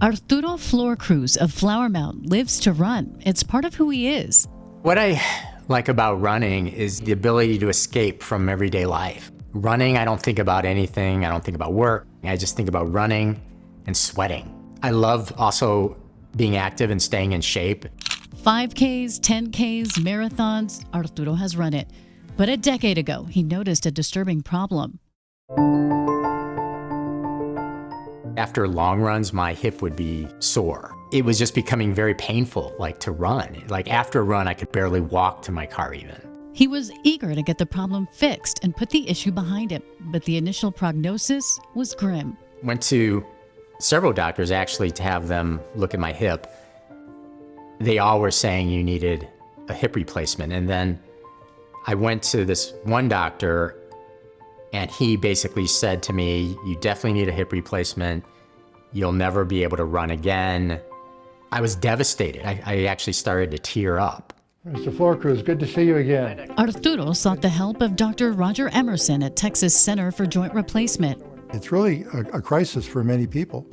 Arturo Florcruz of Flower Mound lives to run. It's part of who he is. What I like about running is the ability to escape from everyday life. Running, I don't think about anything. I don't think about work. I just think about running and sweating. I love also being active and staying in shape. 5Ks, 10Ks, marathons, Arturo has run it. But a decade ago, he noticed a disturbing problem. After long runs, my hip would be sore. It was just becoming very painful, to run. After a run, I could barely walk to my car even. He was eager to get the problem fixed and put the issue behind him, but the initial prognosis was grim. Went to several doctors actually to have them look at my hip. They all were saying you needed a hip replacement. And then I went to this one doctor and he basically said to me, you definitely need a hip replacement. You'll never be able to run again. I was devastated. I actually started to tear up. Mr. Florcruz, good to see you again. Arturo sought the help of Dr. Roger Emerson at Texas Center for Joint Replacement. It's really a crisis for many people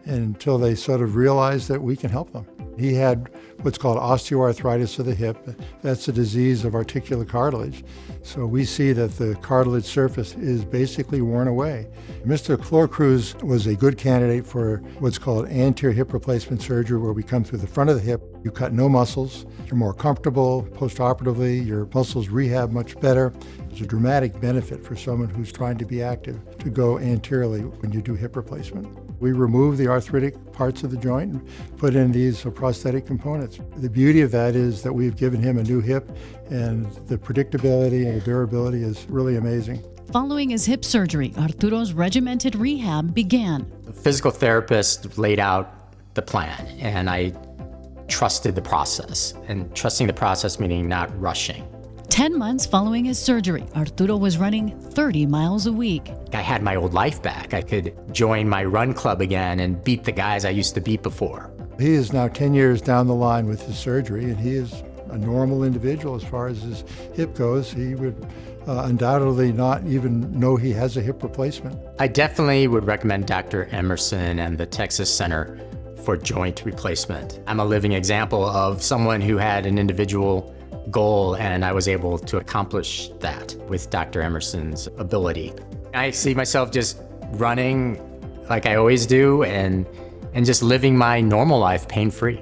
until they sort of realize that we can help them. He had what's called osteoarthritis of the hip. That's a disease of articular cartilage. So we see that the cartilage surface is basically worn away. Mr. Florcruz was a good candidate for what's called anterior hip replacement surgery, where we come through the front of the hip. You cut no muscles. You're more comfortable post-operatively. Your muscles rehab much better. It's a dramatic benefit for someone who's trying to be active to go anteriorly when you do hip replacement. We remove the arthritic parts of the joint and put in these prosthetic components. The beauty of that is that we've given him a new hip, and the predictability and the durability is really amazing. Following his hip surgery, Arturo's regimented rehab began. The physical therapist laid out the plan, and I trusted the process. And trusting the process meaning not rushing. 10 months following his surgery, Arturo was running 30 miles a week. I had my old life back. I could join my run club again and beat the guys I used to beat before. He is now 10 years down the line with his surgery, and he is a normal individual as far as his hip goes. He would undoubtedly not even know he has a hip replacement. I definitely would recommend Dr. Emerson and the Texas Center for Joint Replacement. I'm a living example of someone who had an individual goal, and I was able to accomplish that with Dr. Emerson's ability. I see myself just running like I always do and just living my normal life pain-free.